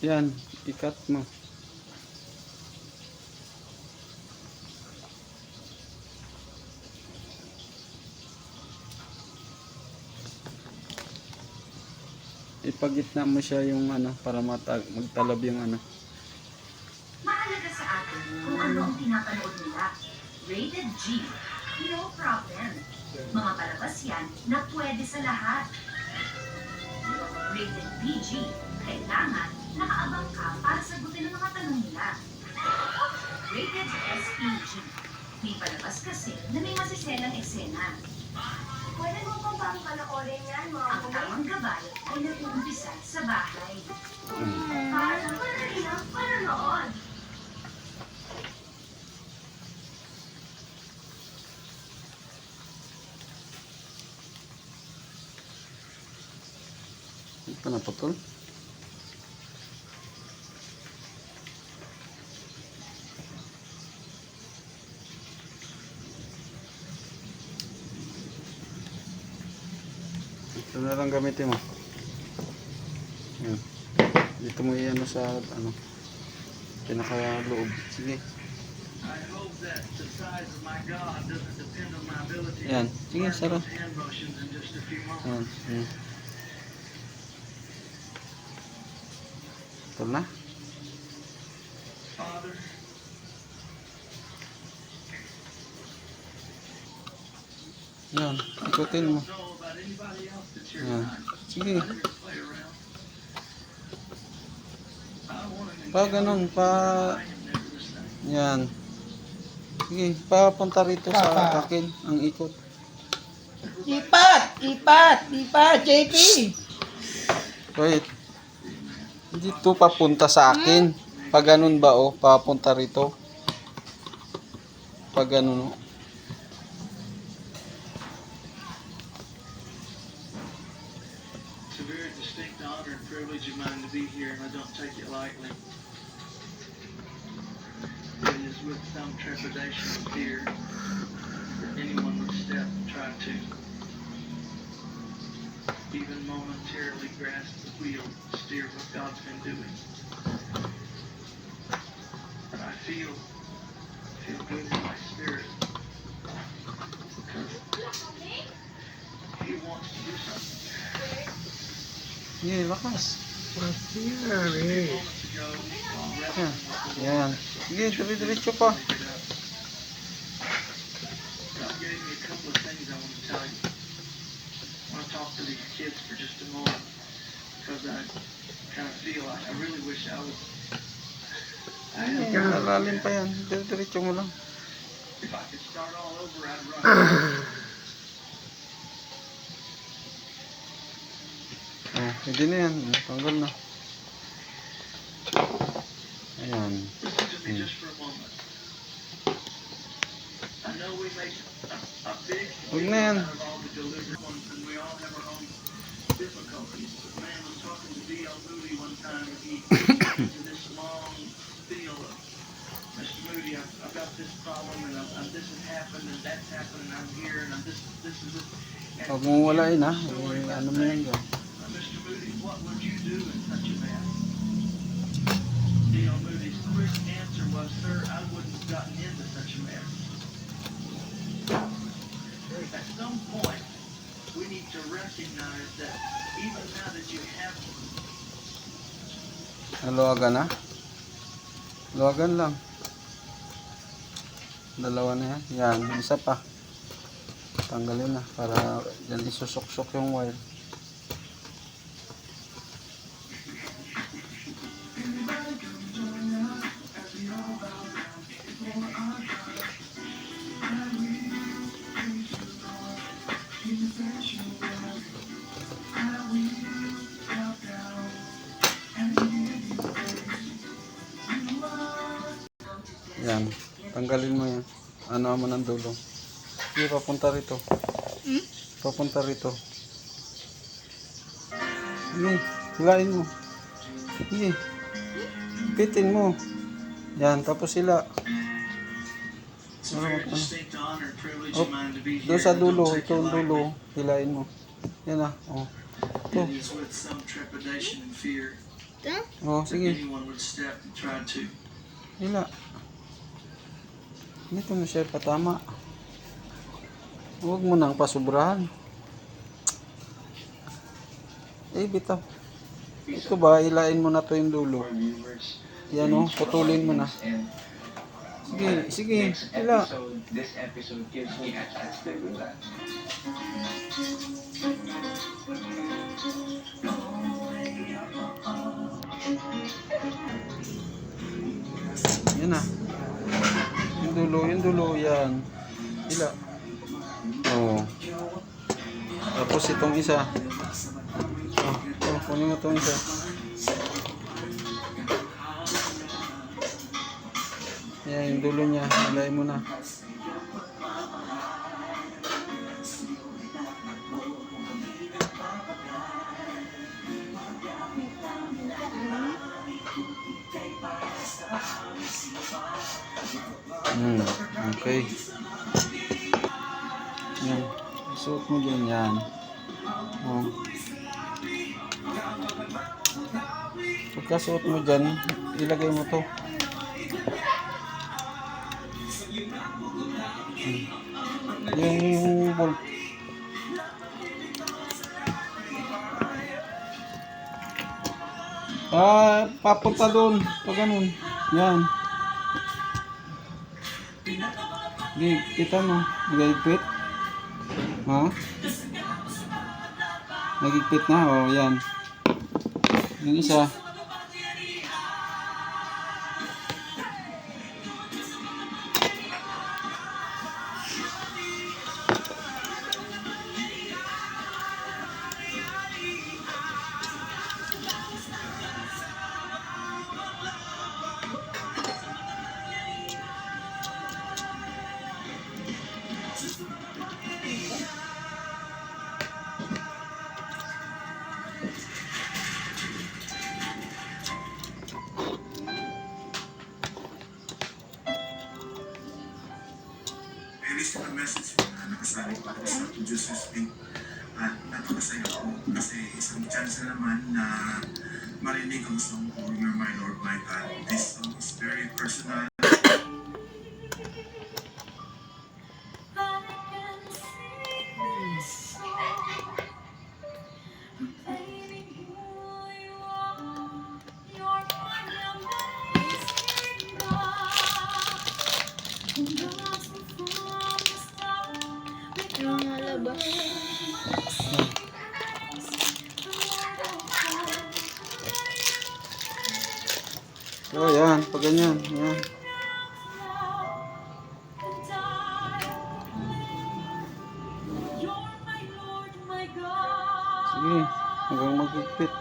Yan, ikat mo. Ipagitna mo siya yung ano para magtalab yung ano. Mahalaga sa atin kung ano ang pinapanood nila. Rated G, no problem. Mga palabas yan na pwede sa lahat. Rated PG, kailangan nakaabang ka para sagutin ang mga tanong nila. Rated SPG, may palabas kasi na may masiselang eksena. Pwede mo pa bang panoorin yan, mga ang tamang gabay ay nag-uumpisa sa bahay. Para madali lang panonood. Hindi pa naputol. Ito na lang gamitin mo. Yan. Dito mo iyan sa ano, pinakaloob. Sige. Yan. Sige, saro. Yan. Yan. Ito na. Yan. Ikutin mo. Yan. Sige. Pa ganun. Pa. Yan. Sige. Papunta rito sa akin. Ang ikot. Ipat! Ipat! Ipat! JP! Wait. Hindi to papunta sa akin. Pag ganun ba o? Papunta rito. Pag ganun o. It's a very distinct honor and privilege of mine to be here, and I don't take it lightly. It is with some trepidation and fear that anyone would step and try to even momentarily grasp the wheel to steer what God's been doing. But I feel good in my spirit because He wants to do something. Sige, lakas. Moments ago, Yan. Yan. Sige, diretso pa. God gave me a couple of things I want to tell you. I want to talk to these kids for just a moment because I kind of feel I really wish I was. Malalim pa yan. Diretso mo lang. If I could start all over, I'd run. Oh, hindi na yan. Tanggal na. Ayan. Listen to me just for a moment. I know we make a big Huwag na yan. out of all the delivery ones, and we all have our own difficulties. But man was talking to D.L. Moody one time, and he into this long spiel of, Mr. Moody, I've got this problem, and this has happened, and that's happened, and I'm here, and I'm this and this. And Huwag mong walain ha. Ano mo yan dyan. Mr. Moody, what would you do in such a mess? D.L. Moody's quick answer was, sir, I wouldn't have gotten into such a mess. At some point, we need to recognize that even now that you have Luwagan na. Luwagan lang. Dalawa na yan. Yan, isa pa. Tanggalin na para yan isusok-sok yung wire. Yan, tanggalin mo yan. Ano mo ng dulo. Sige, papunta rito. Papunta rito. Sige, hilain mo. Sige. Pitin mo. Yan, tapos sila. It's a very distinct honor and privilege Oh, of mine to be here. doon sa and I don't dulo, take ito it ang lightly. dulo. Hilain mo. Yan ah. Oh. It is with some trepidation and fear Ito? Oh, If sige. anyone would step and try to. Hila. Dito na siya patama. Huwag mo nang pasubrahan. Bitaw. Ito ba, ilain mo na to yung dulo. Yan o, putulin mo na. Sige, sige, hila. This episode gives me a chance to do that. Yan na. Yung dulo, yan. Hila. Oh. Tapos itong isa. Kunin mo itong isa. Yan, yung dulo niya. Hilain mo na. Okay. Yan. Suot mo dyan yan. Oh. Pagkasuot mo dyan, ilagay mo to. Yung bolt. Papunta doon. Pag ganun. Yan. Kita mo. Nagigpit. Ha? Nagigpit na. O, yan. Yung isa. Release na message na nakasaling para sa Producers Week. At napakasaya ko kasi isang chance na naman na marinig ang song ko, You're My Lord, My God. This song is very personal. Yung mga labas. So, yan. Pag ganyan. Yan. Sige. Hanggang magpipit.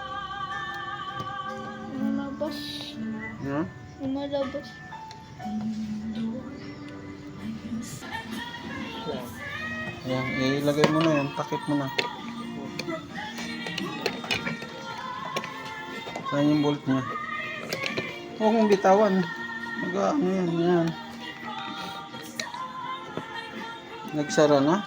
Yung labas. Yan. Yung mga labas. Yan. Ilagay mo na yan. Takip mo na. Saan yung bolt niya? Huwag mong bitawan. Ano yan. Yan. Nagsara na.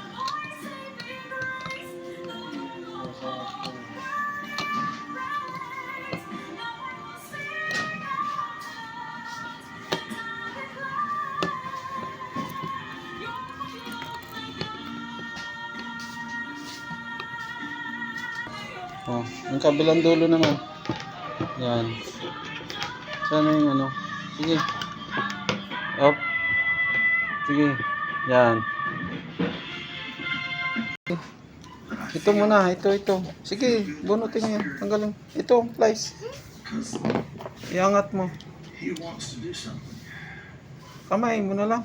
Oh, yung kabilang dulo naman. Yan. Sana yung ano. Sige. Up. Sige. Yan. Ito muna. Ito. Sige. Bunutin mo yan. Tanggalin. Ito. Plies. Because Iangat mo. he wants to do something. Kamay mo na lang.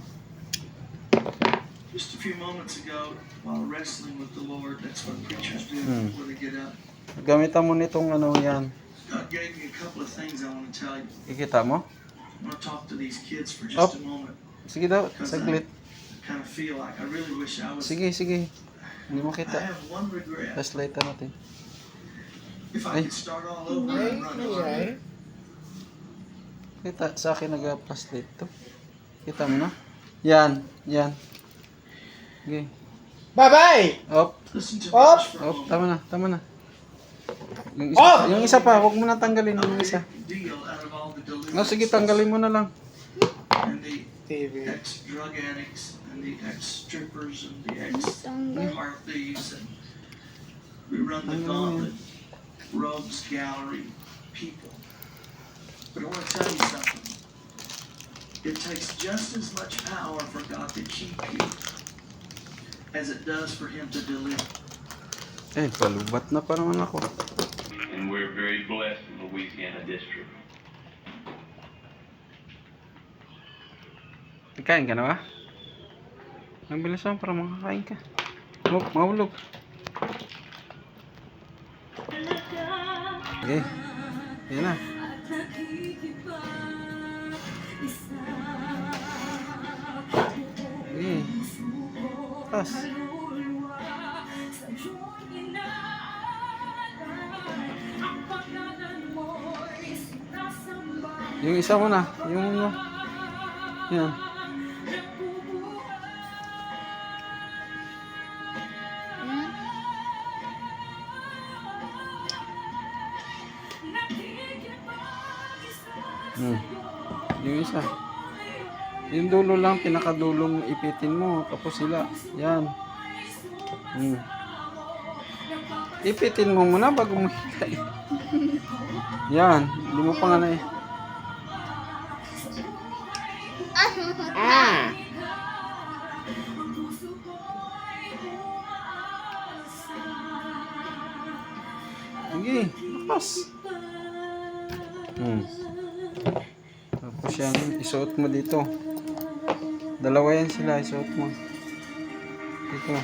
Just a few moments ago, while wrestling with the Lord, that's what preachers do before they get up. Gamitan mo nitong ano yan. God gave me a couple of things I want to tell you. Ikita mo? I want to talk to these kids for Up. just a moment. Sige daw. Saglit. I kind of feel like I really wish I was. Sige. Hindi mo I kita. have one regret. Flashlight natin. If I could start all over and run harder. Kita. Sa akin nag-flashlight to. Kita mo na? Yan. Okay. Bye-bye! Up. Listen to me Up. just for a Up. moment. Tama na. Yung isa pa, huwag mo na tanggalin yung isa. Deal out of all the delusions. No, sige, tanggalin mo na lang. And the ex-drug addicts and the ex-strippers and the ex-car thieves and we run the gauntlet. Rogues gallery people. But I want to tell you something. It takes just as much power for God to keep you as it does for Him to deliver. Eh, palubat na pa naman ako. And we're very blessed in Louisiana District. Kain ka na ba? Ang bilis mo para makakain ka. Mahulog. Okay. Yan na. Okay. Tas. Yung isa mo na. Yung yan. Yung isa. Yung dulo lang, pinakadulong ipitin mo. Tapos sila. Yan. Ipitin mo muna bago mo hikain. Yan. Hindi mo pa nga na eh. Sige. Lakas. Tapos yan, isuot mo dito. Dalawa yan sila, isuot mo. Dito.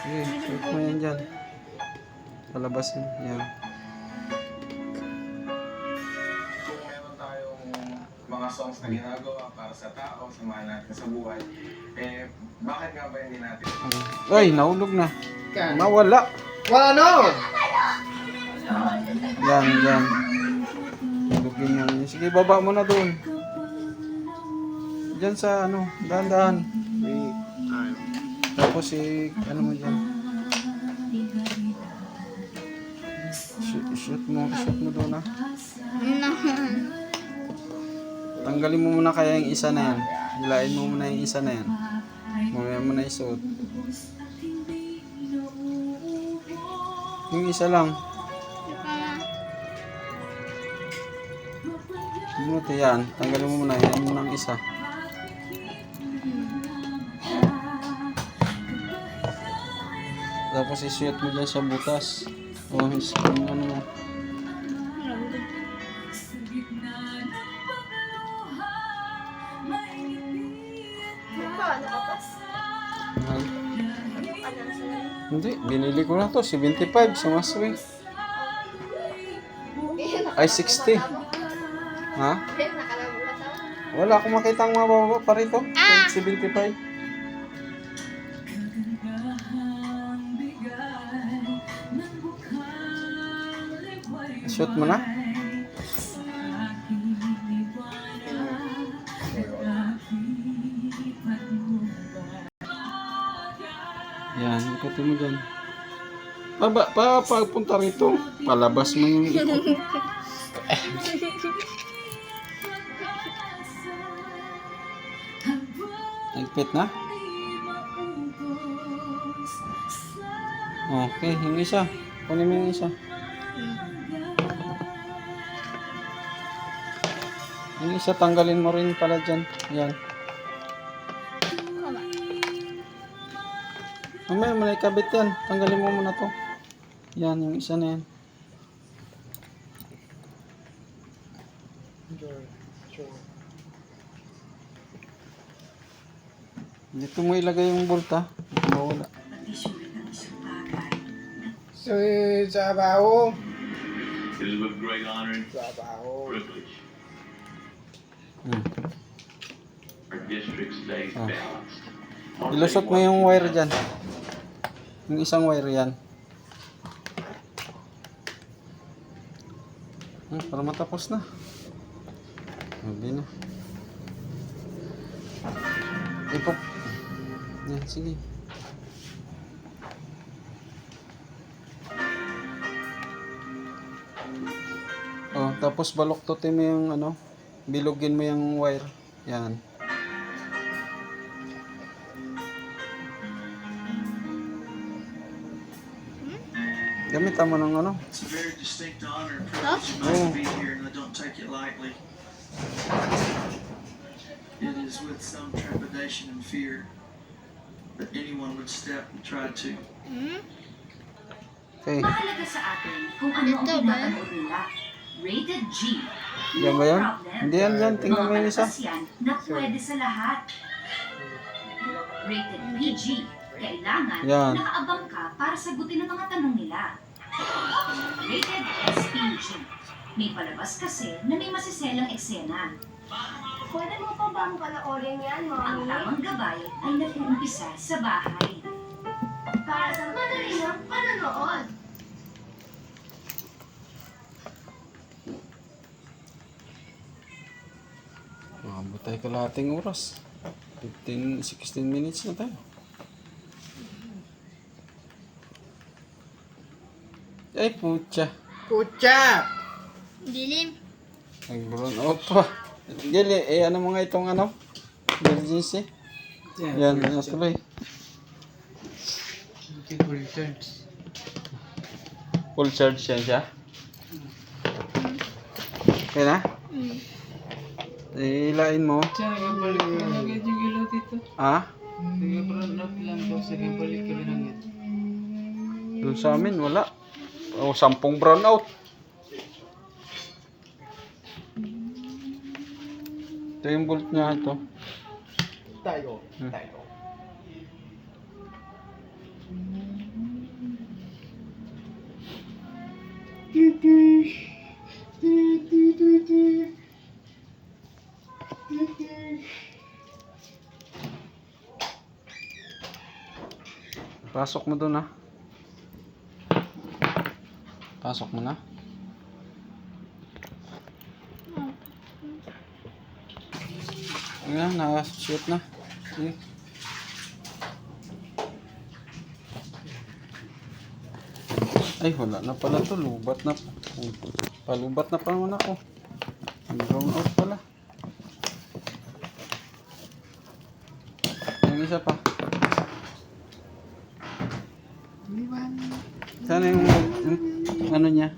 Sige, isuot mo yan dyan. Palabasin, yan. Kung meron tayong mga songs na ginagawa para sa tao, samahan natin sa buhay, eh, bakit nga ba hindi natin? Ay, nahulog na. Nawala. Wala no! Yan, yan. Hulugin yan. Sige, baba mo na doon. Diyan sa ano, dahan-dahan. Tapos ano mo dyan. Shoot mo doon ha. Tanggalin mo muna kaya yung isa na yan. Hilain mo muna yung isa na yan. Mamaya mo na isuot. Yung isa lang. Buti yan. Tanggalin mo muna. Yan muna ang isa. Tapos isuot mo dyan sa butas. O yung ano mo. Mahal. Hindi, binili ko na to. 75 sa Maswing. Ay, 60. Ha? Wala akong makita ang mababa pa rito. 75. Shoot mo na. Yan, ikutin mo dyan. Papunta rito. Palabas mo yung ikot. Nagpit na? Okay, yung isa. Kunin mo yung isa. Yung isa tanggalin mo rin pala dyan. Yan. Mamaya mo na ikabit yan. Tanggalin mo muna to. Yan, yung isa na yan. Dito mo ilagay yung bolt ha. Dito mawala. So, trabaho. It is with great honor and privilege. Our district stays balanced. Ilusot mo yung wire dyan. Yung isang wire yan. Para matapos na. Hindi na. Ipop. Yan, sige. Tapos baluktutin mo yung ano, bilugin mo yung wire. Yan. Gamitan mo ng ano. It's a very distinct honor and privilege of mine to be here, and I don't take it lightly. It is with some trepidation and fear that anyone would step and try to. Okay. Mahalaga sa atin kung ano ang pinapanood nila. Rated G. Yan ba yan? problem. Hindi yan dyan. Tingnan mo yung isa. Mga yan na pwede sa lahat. Rated PG. Kailangan Yan. nakaabang ka para sagutin ang mga tanong nila. Rated SPG. May palabas kasi na may masiselang eksena. Pwede mo pa bang panoorin yan, Ang Mommy? tamang gabay ay nag-uumpisa sa bahay. Para sa madali ng panonood. Maabot tayo kalahating oras. 16 minutes na tayo. Ay, putya. Kucha! Dilim. Nag-brown out pa. Gili, ano mga itong ano? Emergency? Yan, tuloy. Full charge yan siya? Okay na? Ilain mo. Ah? Doon sa amin, wala. O, 10 brown out. Ito yung bolt niya ito. Tayo. Pasok mo doon, ha? Pasok mo na. Ayan, naka-shoot na. Sige. Ay, wala na pala to. Lubat na. Palubat na pa naman ako. Brown out pala. Yung isa pa. Sana yung ano niya?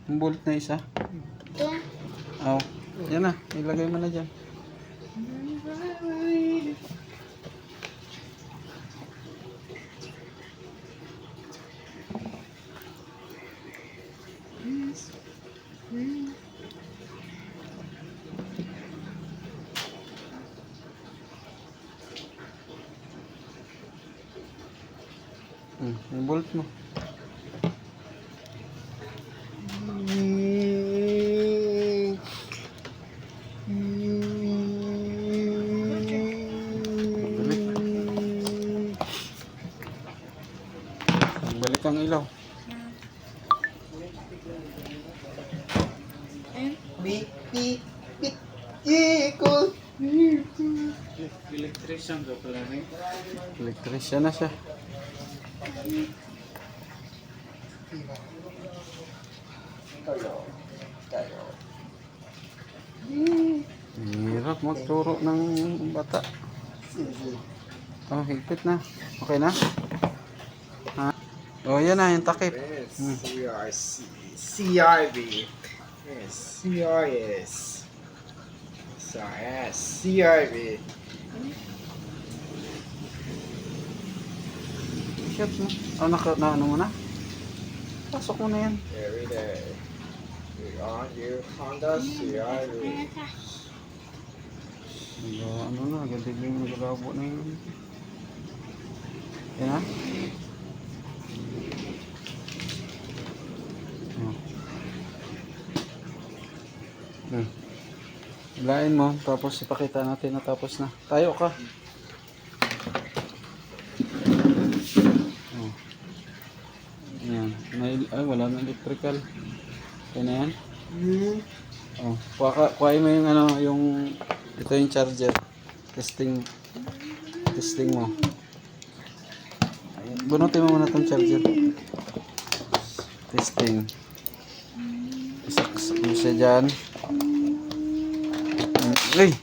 Yung bolt na isa. Ito. Oh, yan na. Ilagay mo na dyan. Yung bolt mo. Balik ang ilaw. Electrician na siya. Hirap magturo ng bata. Oh, higpit na. Okay na? Ha? Oh, yan na, yung takip. Yes, CRB. Yes, CRS. So, yes, CRB. Shot mo. Oh, ano mo na? Pasok mo na yan. Every day. We on your Honda CRB. Ano na, ganti yung nagalabo na yun. Yan ha? Hilain mo, tapos ipakita natin na tapos na. Tayo ka. Oh. Yan. Ay, wala na electrical. Okay na yan? Oh, kuhain mo yung ano, yung ito yung charger. Testing mo. Ayan. Bunutin mo muna tong charger. Testing. Ano siya dyan? Ay!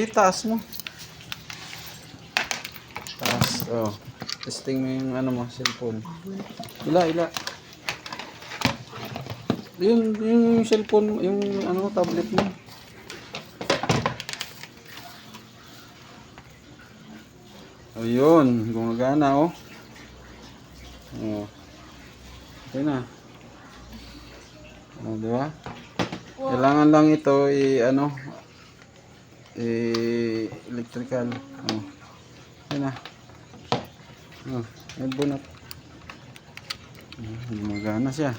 Taas mo. Taas, oh. Testing mo yung ano mo, cellphone. Ila. Yung cellphone, yung ano, tablet mo. Ayun, gumagana oh. Oh. Okay na. Oh, di ba? Kailangan lang ito electrical. Oh. Okay na. Oh, may bunot. Gumagana siya.